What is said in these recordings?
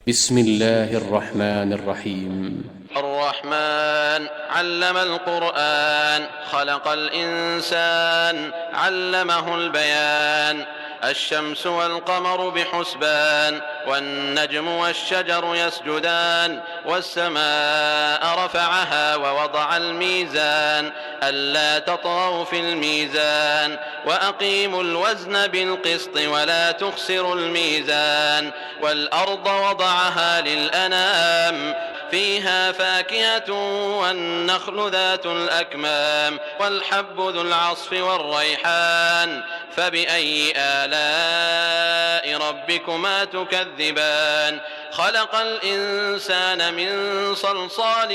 بسم الله الرحمن الرحيم. الرحمن علم القرآن خلق الإنسان علمه البيان. الشمس والقمر بحسبان والنجم والشجر يسجدان والسماء رفعها ووضع الميزان ألا تطغوا في الميزان وأقيموا الوزن بالقسط ولا تخسروا الميزان والأرض وضعها للأنام فيها فاكهة والنخل ذات الأكمام والحب ذو العصف والريحان فبأي آلاء ربكما تكذبان. خلق الإنسان من صلصال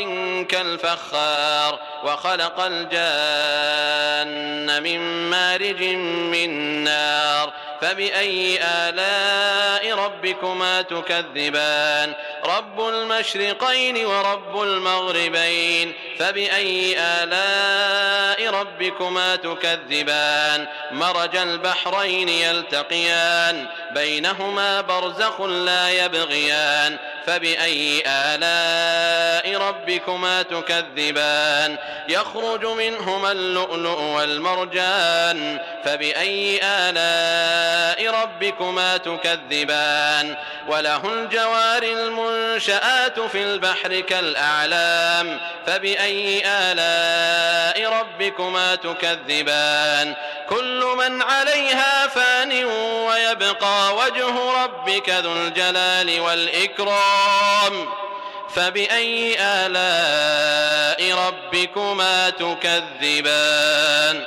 كالفخار وخلق الجان من مارج من نار فبأي آلاء ربكما تكذبان. رب المشرقين ورب المغربين فبأي آلاء ربكما تكذبان. مرج البحرين يلتقيان بينهما برزخ لا يبغيان فبأي آلاء ربكما تكذبان. يخرج منهما اللؤلؤ والمرجان فبأي آلاء ربكما تكذبان. وله الجوار المنشآت في البحر كالأعلام فبأي آلاء ربكما تكذبان. كل من عليها فان ويبقى وجه ربك ذو الجلال والإكرام فبأي آلاء ربكما تكذبان.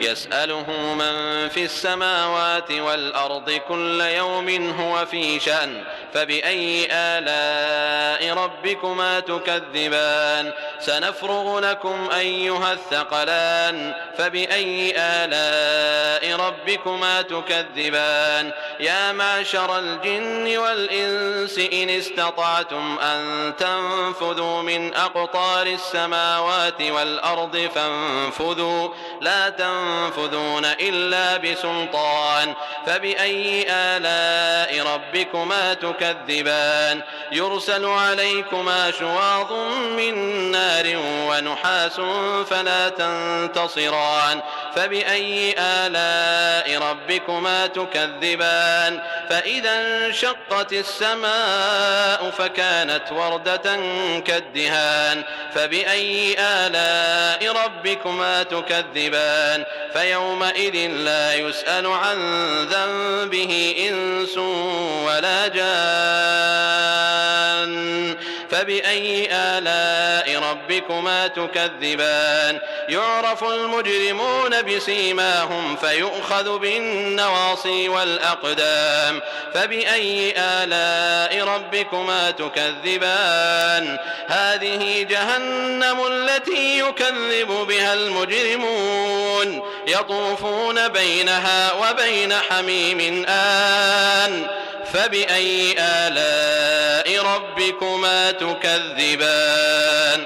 يسأله من في السماوات والأرض كل يوم هو في شأن فبأي آلاء ربكما تكذبان. سنفرغ لكم أيها الثقلان فبأي آلاء ربكما تكذبان. يا معشر الجن والإنس إن استطعتم أن تنفذوا من أقطار السماوات والأرض فانفذوا لا تنفذون إلا بسلطان فبأي آلاء ربكما تكذبان. يرسل عليكما شواظ من نار ونحاس فلا تنتصران فبأي آلاء ربكما تكذبان. فإذا انشقت السماء فكانت وردة كالدهان فبأي آلاء ربكما تكذبان. فيومئذ لا يسأل عن ذنبه إنس ولا جان فبأي آلاء ربكما تكذبان. يعرف المجرمون بسيماهم فيؤخذ بالنواصي والأقدام فبأي آلاء ربكما تكذبان. هذه جهنم التي يكذب بها المجرمون يطوفون بينها وبين حميم آن فبأي آلاء ربكما تكذبان.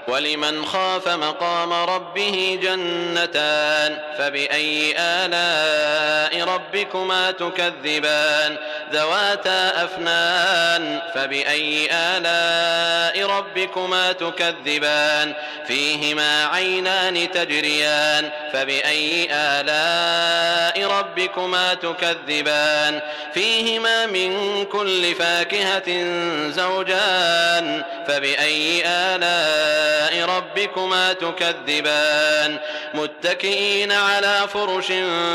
ولمن خاف مقام ربه جنتان فبأي آلاء ربكما تكذبان. ذواتا أفنان فبأي آلاء ربكما تكذبان. فيهما عينان تجريان فبأي آلاء ربكما تكذبان. فيهما من كل فاكهة زوجان فبأي آلاء ربكما تكذبان. متكئين على فرش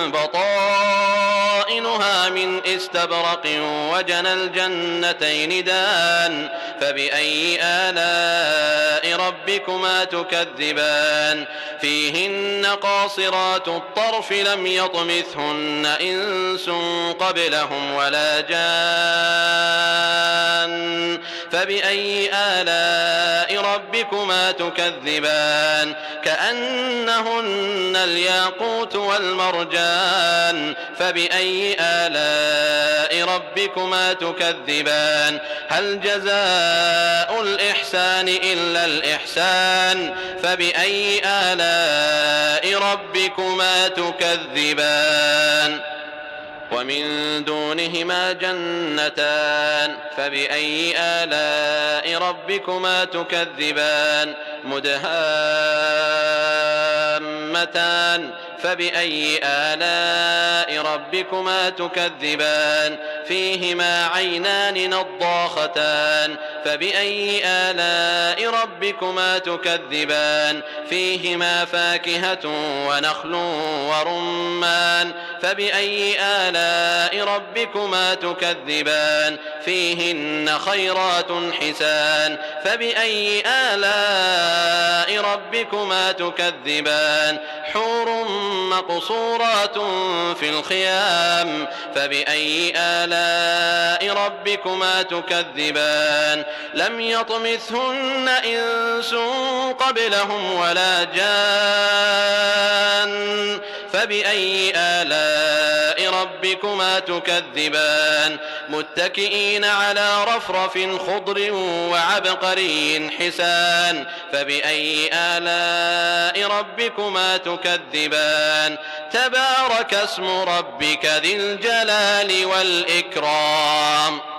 بطائنها من استبرق وجنى الجنتين دان فبأي آلاء ربكما تكذبان. فيهن قاصرات الطرف لم يطمثهن إنس قبلهم ولا جان فبأي آلاء ربكما تكذبان. كأنهن الياقوت والمرجان فبأي آلاء ربكما تكذبان. هل جزاء الإحسان إلا الإحسان فبأي آلاء ربكما تكذبان. ومن دونهما جنتان فبأي آلاء ربكما تكذبان مدهامتان فبأي آلاء ربكما تكذبان فيهما عينان نضاختان فبأي آلاء ربكما تكذبان فيهما فاكهة ونخل ورمان فبأي آلاء ربكما تكذبان فيهن خيرات حسان فبأي آلاء ربكما تكذبان حور مقصورات في الخيام فبأي آلاء ربكما تكذبان لم يطمثهن إنس قبلهم ولا جان فبأي آلاء ربكما تكذبان متكئين على رفرف خضر وعبقري حسان فبأي آلاء ربكما تكذبان تبارك اسم ربك ذي الجلال والإكرام